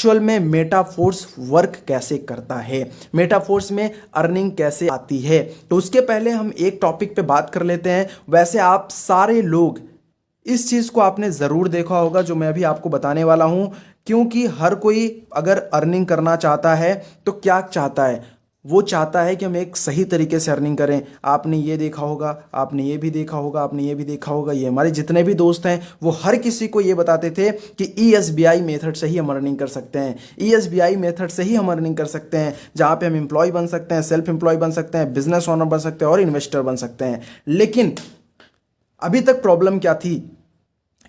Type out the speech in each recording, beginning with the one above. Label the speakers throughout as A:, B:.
A: Actual में metaphors work कैसे करता है, मेटाफोर्स में अर्निंग कैसे आती है। तो उसके पहले हम एक टॉपिक पे बात कर लेते हैं। वैसे आप सारे लोग इस चीज को आपने जरूर देखा होगा जो मैं अभी आपको बताने वाला हूं, क्योंकि हर कोई अगर अर्निंग करना चाहता है तो क्या चाहता है, वो चाहता है कि हम एक सही तरीके से अर्निंग करें। आपने ये देखा होगा, आपने ये भी देखा होगा, आपने ये भी देखा होगा, ये हमारे जितने भी दोस्त हैं वो हर किसी को ये बताते थे कि ESBI मेथड से ही हम अर्निंग कर सकते हैं, ESBI मेथड से ही हम अर्निंग कर सकते हैं, जहां पे हम एम्प्लॉय बन सकते हैं, सेल्फ एम्प्लॉय बन सकते हैं, बिजनेस ओनर बन सकते हैं और इन्वेस्टर बन सकते हैं। लेकिन अभी तक प्रॉब्लम क्या थी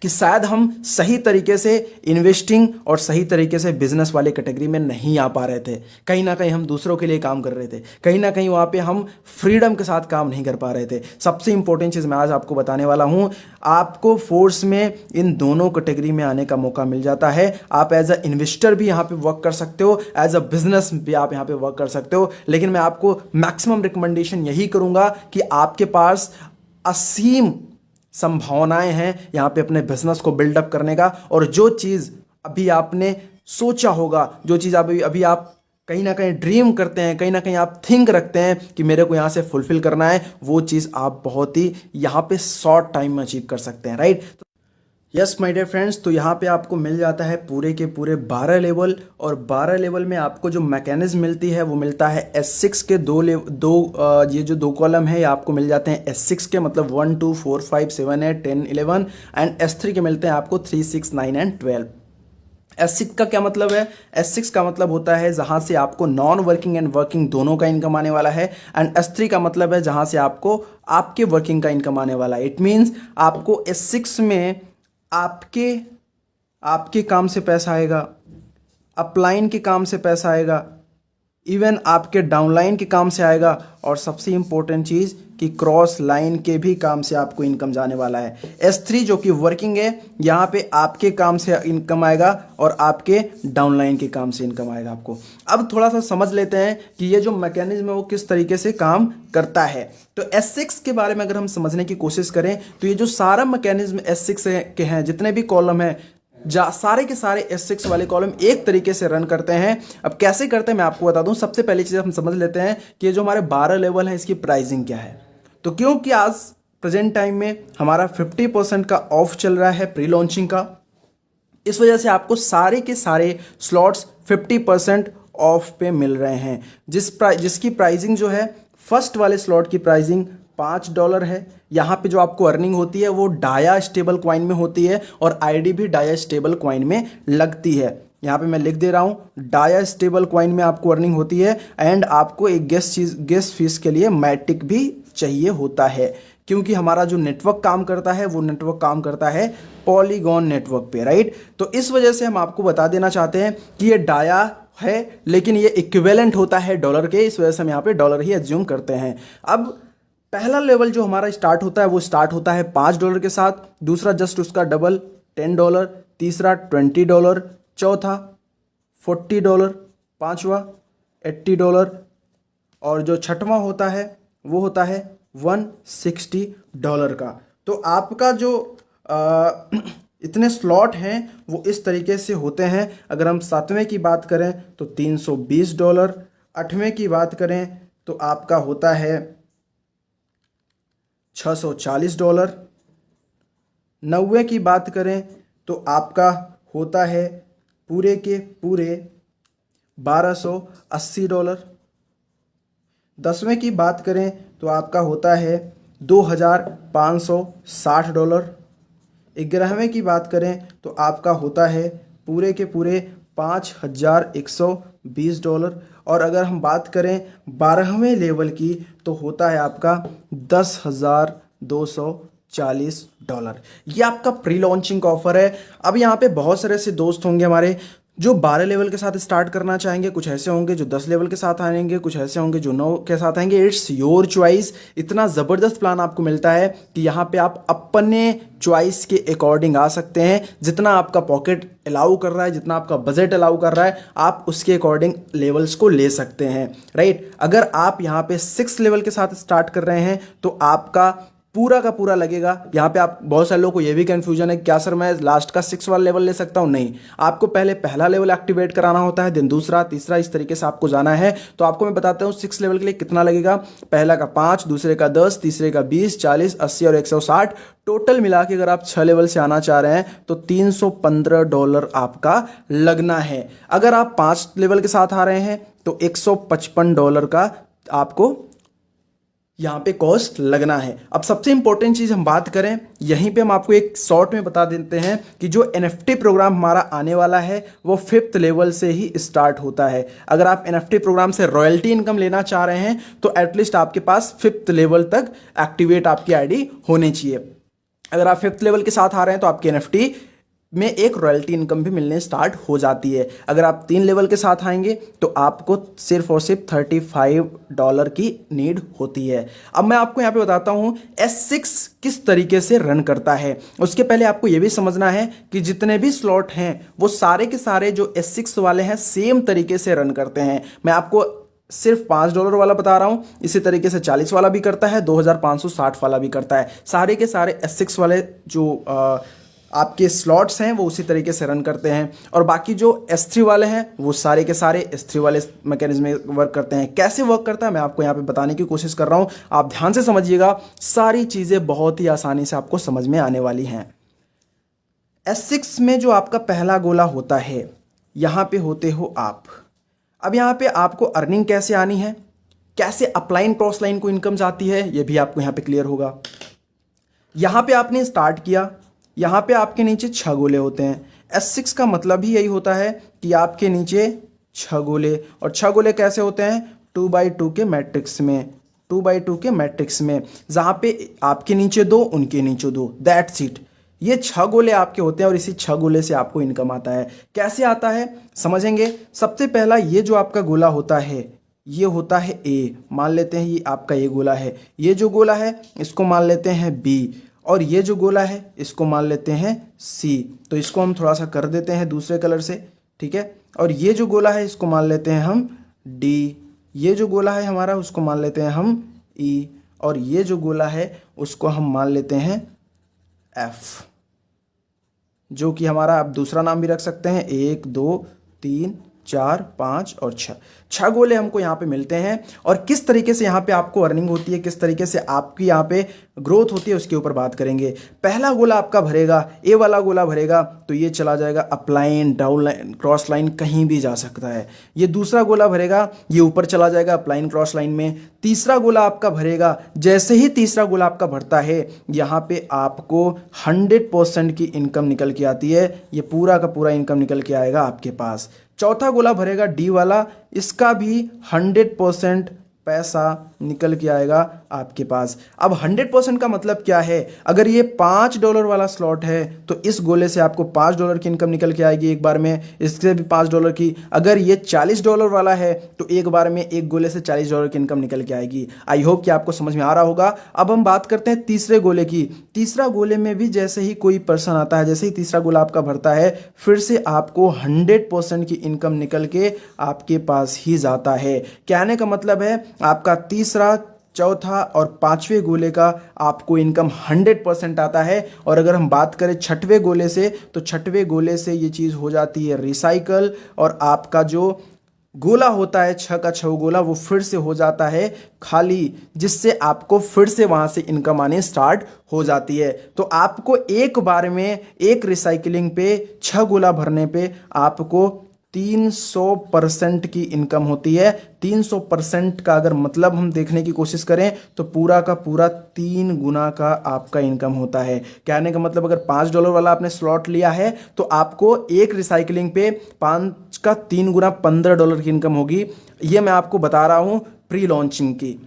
A: कि शायद हम सही तरीके से इन्वेस्टिंग और सही तरीके से बिजनेस वाले कैटेगरी में नहीं आ पा रहे थे। कहीं ना कहीं हम दूसरों के लिए काम कर रहे थे, कहीं ना कहीं वहाँ पे हम फ्रीडम के साथ काम नहीं कर पा रहे थे। सबसे इंपॉर्टेंट चीज़ मैं आज आपको बताने वाला हूँ, आपको फोर्स में इन दोनों कैटेगरी में आने का मौका मिल जाता है। आप एज अ इन्वेस्टर भी यहाँ पे वर्क कर सकते हो, एज अ बिजनेस भी आप यहाँ पे वर्क कर सकते हो। लेकिन मैं आपको मैक्सिमम रिकमेंडेशन यही करूँगा कि आपके पास असीम संभावनाएं हैं यहाँ पे अपने बिजनेस को बिल्डअप करने का, और जो चीज़ अभी आपने सोचा होगा, जो चीज़ अभी आप कहीं ना कहीं ड्रीम करते हैं, कहीं ना कहीं आप थिंक रखते हैं कि मेरे को यहाँ से फुलफिल करना है, वो चीज़ आप बहुत ही यहाँ पे शॉर्ट टाइम में अचीव कर सकते हैं, right. Yes my dear friends, तो यहाँ पे आपको मिल जाता है पूरे के पूरे 12 लेवल, और 12 लेवल में आपको जो मैकेनिज्म मिलती है वो मिलता है S6 के ये जो दो कॉलम है ये आपको मिल जाते हैं S6 के, मतलब 1 2 4 5 7 8 10 11, एंड S3 के मिलते हैं आपको 3 6 9 एंड 12। S6 का क्या मतलब है? S6 का मतलब होता है जहां से आपको नॉन वर्किंग एंड वर्किंग दोनों का इनकम आने वाला है, एंड S3 का मतलब है जहां से आपको आपके वर्किंग का इनकम आने वाला है। इट मीन्स आपको S6 में आपके काम से पैसा आएगा, अपलाइन के काम से पैसा आएगा, इवन आपके डाउनलाइन के काम से आएगा, और सबसे इंपॉर्टेंट चीज़ कि क्रॉस लाइन के भी काम से आपको इनकम जाने वाला है। S3 जो कि वर्किंग है, यहाँ पे आपके काम से इनकम आएगा और आपके डाउनलाइन के काम से इनकम आएगा आपको। अब थोड़ा सा समझ लेते हैं कि ये जो मैकेनिज्म है वो किस तरीके से काम करता है। तो S6 के बारे में अगर हम समझने की कोशिश करें तो ये जो सारा मैकेनिज्म S6 के हैं, जितने भी कॉलम है, सारे के सारे S6 वाले कॉलम एक तरीके से रन करते हैं। अब कैसे करते हैं मैं आपको बता दूं। सबसे पहली चीज़ हम समझ लेते हैं कि ये जो हमारे 12 लेवल है इसकी प्राइसिंग क्या है। तो क्योंकि आज प्रेजेंट टाइम में हमारा 50% का ऑफ चल रहा है प्री लॉन्चिंग का, इस वजह से आपको सारे के सारे स्लॉट्स 50% ऑफ पे मिल रहे हैं, जिसकी प्राइसिंग जो है, फर्स्ट वाले स्लॉट की प्राइसिंग $5 है। यहाँ पे जो आपको अर्निंग होती है वो डाया स्टेबल कॉइन में होती है, और आईडी भी डाया स्टेबल कॉइन में लगती है। यहाँ पे मैं लिख दे रहा हूँ, डाया स्टेबल कॉइन में आपको अर्निंग होती है, एंड आपको एक गेस्ट फीस के लिए मैटिक भी चाहिए होता है, क्योंकि हमारा जो नेटवर्क काम करता है वो नेटवर्क काम करता है पॉलीगॉन नेटवर्क पे, राइट। तो इस वजह से हम आपको बता देना चाहते हैं कि ये डाया है, लेकिन ये इक्विवेलेंट होता है डॉलर के, इस वजह से हम यहाँ पे डॉलर ही एज्यूम करते हैं। अब पहला लेवल जो हमारा स्टार्ट होता है वो स्टार्ट होता है $5 के साथ, दूसरा जस्ट उसका डबल $10, तीसरा $20, चौथा $40, पांचवा $80, और जो छठवां होता है वो होता है $160 का। तो आपका जो इतने स्लॉट हैं वो इस तरीके से होते हैं। अगर हम 7वें की बात करें तो $320, 8वें की बात करें तो आपका होता है $640, 9वें की बात करें तो आपका होता है पूरे के पूरे $1280, 10वें की बात करें तो आपका होता है $2560, 11वें की बात करें तो आपका होता है पूरे के पूरे $5120, और अगर हम बात करें 12वें लेवल की तो होता है आपका $10,240। ये आपका प्री लॉन्चिंग ऑफर है। अब यहाँ पे बहुत सारे ऐसे दोस्त होंगे हमारे जो 12 लेवल के साथ स्टार्ट करना चाहेंगे, कुछ ऐसे होंगे जो 10 लेवल के साथ आएंगे, कुछ ऐसे होंगे जो 9 के साथ आएंगे। It's your choice. इतना ज़बरदस्त प्लान आपको मिलता है कि यहाँ पे आप अपने चॉइस के अकॉर्डिंग आ सकते हैं। जितना आपका पॉकेट अलाउ कर रहा है, जितना आपका बजट अलाउ कर रहा है, आप उसके अकॉर्डिंग लेवल्स को ले सकते हैं, राइट। अगर आप यहाँ पे 6 लेवल के साथ स्टार्ट कर रहे हैं तो आपका पूरा का पूरा लगेगा। यहाँ पे आप बहुत सारे लोगों को ये भी कंफ्यूजन है क्या सर मैं लास्ट का 6 वाला लेवल ले सकता हूँ? नहीं, आपको पहले पहला लेवल एक्टिवेट कराना होता है, देन दूसरा, तीसरा, इस तरीके से आपको जाना है। तो आपको मैं बताता हूँ 6 लेवल के लिए कितना लगेगा। पहला का 5, दूसरे का 10, तीसरे का 20, 40, 80 और 160, टोटल मिला के अगर आप 6 लेवल से आना चाह रहे हैं तो $315 आपका लगना है। अगर आप 5 लेवल के साथ आ रहे हैं तो $155 का आपको यहाँ पे कॉस्ट लगना है। अब सबसे इंपॉर्टेंट चीज़ हम बात करें, यहीं पे हम आपको एक शॉर्ट में बता देते हैं कि जो NFT प्रोग्राम हमारा आने वाला है वो 5th लेवल से ही स्टार्ट होता है। अगर आप NFT प्रोग्राम से रॉयल्टी इनकम लेना चाह रहे हैं तो एटलीस्ट आपके पास 5th लेवल तक एक्टिवेट आपकी आईडी होनी चाहिए। अगर आप 5th लेवल के साथ आ रहे हैं तो आपके NFT में एक रॉयल्टी इनकम भी मिलने स्टार्ट हो जाती है। अगर आप 3 लेवल के साथ आएंगे तो आपको सिर्फ और सिर्फ $35 की नीड होती है। अब मैं आपको यहाँ पे बताता हूँ S6 किस तरीके से रन करता है। उसके पहले आपको ये भी समझना है कि जितने भी स्लॉट हैं वो सारे के सारे जो S6 वाले हैं सेम तरीके से रन करते हैं। मैं आपको सिर्फ $5 वाला बता रहा हूं, इसी तरीके से 40 वाला भी करता है, 2560 वाला भी करता है। सारे के सारे S6 वाले जो आपके स्लॉट्स हैं वो उसी तरीके से रन करते हैं, और बाकी जो S3 वाले हैं वो सारे के सारे S3 वाले मैकेनिज्म में वर्क करते हैं। कैसे वर्क करता है मैं आपको यहाँ पे बताने की कोशिश कर रहा हूँ, आप ध्यान से समझिएगा, सारी चीज़ें बहुत ही आसानी से आपको समझ में आने वाली हैं। S6 में जो आपका पहला गोला होता है यहाँ पे होते हो आप। अब यहाँ पे आपको अर्निंग कैसे आनी है, कैसे अपलाइन क्रॉस लाइन को इनकम जाती है, ये भी आपको यहाँ पे क्लियर होगा। यहाँ पे आपने स्टार्ट किया, यहाँ पे आपके नीचे 6 गोले होते हैं। S6 का मतलब ही यही होता है कि आपके नीचे 6 गोले, और 6 गोले कैसे होते हैं 2x2 के मैट्रिक्स में, 2x2 के मैट्रिक्स में, जहाँ पे आपके नीचे 2 उनके नीचे 2, दैट्स इट। ये 6 गोले आपके होते हैं और इसी 6 गोले से आपको इनकम आता है। कैसे आता है समझेंगे। सबसे पहला ये जो आपका गोला होता है ये होता है A, मान लेते हैं ये आपका ये गोला है। ये जो गोला है इसको मान लेते हैं B, और ये जो गोला है इसको मान लेते हैं C। तो इसको हम थोड़ा सा कर देते हैं दूसरे कलर से, ठीक है। और ये जो गोला है इसको मान लेते हैं हम D, ये जो गोला है हमारा उसको मान लेते हैं हम E, और ये जो गोला है उसको हम मान लेते हैं F, जो कि हमारा आप दूसरा नाम भी रख सकते हैं। 1 2 3 4 5 और 6 गोले हमको यहाँ पे मिलते हैं। और किस तरीके से यहाँ पे आपको अर्निंग होती है, किस तरीके से आपकी यहाँ पे ग्रोथ होती है, उसके ऊपर बात करेंगे। पहला गोला आपका भरेगा, ए वाला गोला भरेगा तो ये चला जाएगा upline, down line, cross line कहीं भी जा सकता है। ये दूसरा गोला भरेगा, ये ऊपर चला जाएगा अपलाइन क्रॉस लाइन में। तीसरा गोला आपका भरेगा, जैसे ही तीसरा गोला आपका भरता है यहाँ पे आपको 100% की इनकम निकल के आती है। ये पूरा का पूरा इनकम निकल के आएगा आपके पास। चौथा गोला भरेगा डी वाला, इसका भी 100% पैसा निकल के आएगा आपके पास। अब 100% का मतलब क्या है, अगर ये $5 वाला स्लॉट है तो इस गोले से आपको $5 की इनकम निकल के आएगी एक बार में, इससे भी $5 की। अगर ये $40 वाला है तो एक बार में एक गोले से $40 की इनकम निकल के आएगी। आई होप कि आपको समझ में आ रहा होगा। अब हम बात करते हैं तीसरे गोले की। तीसरा गोले में भी जैसे ही कोई पर्सन आता है, जैसे ही तीसरा गोला आपका भरता है, फिर से आपको 100% की इनकम निकल के आपके पास ही जाता है। कहने का मतलब है आपका तीसरा, चौथा और 5वें गोले का आपको इनकम 100% आता है। और अगर हम बात करें 6वें गोले से, तो 6वें गोले से ये चीज़ हो जाती है रिसाइकल, और आपका जो गोला होता है 6 का 6 गोला वो फिर से हो जाता है खाली, जिससे आपको फिर से वहाँ से इनकम आने स्टार्ट हो जाती है। तो आपको एक बार में एक रिसाइकलिंग पे 6 गोला भरने पे आपको 300% की इनकम होती है। 300% का अगर मतलब हम देखने की कोशिश करें तो पूरा का पूरा 3 गुना का आपका इनकम होता है। कहने का मतलब अगर $5 वाला आपने स्लॉट लिया है तो आपको एक रिसाइकलिंग पे 5 का 3 गुना $15 की इनकम होगी। ये मैं आपको बता रहा हूँ प्री लॉन्चिंग की।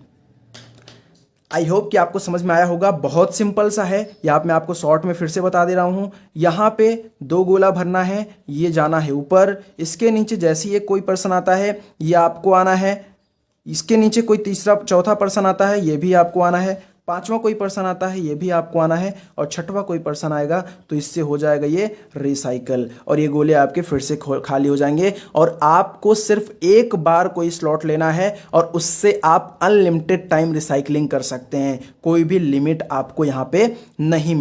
A: आई होप कि आपको समझ में आया होगा। बहुत सिंपल सा है, यहाँ पे मैं आपको शॉर्ट में फिर से बता दे रहा हूँ। यहाँ पे 2 गोला भरना है, ये जाना है ऊपर। इसके नीचे जैसे ही कोई पर्सन आता है ये आपको आना है। इसके नीचे कोई तीसरा चौथा पर्सन आता है, ये भी आपको आना है। पांचवा कोई पर्सन आता है, ये भी आपको आना है, और छठवां कोई पर्सन आएगा तो इससे हो जाएगा ये रिसाइकल, और ये गोले आपके फिर से खाली हो जाएंगे। और आपको सिर्फ एक बार कोई स्लॉट लेना है और उससे आप अनलिमिटेड टाइम रिसाइकलिंग कर सकते हैं, कोई भी लिमिट आपको यहाँ पे नहीं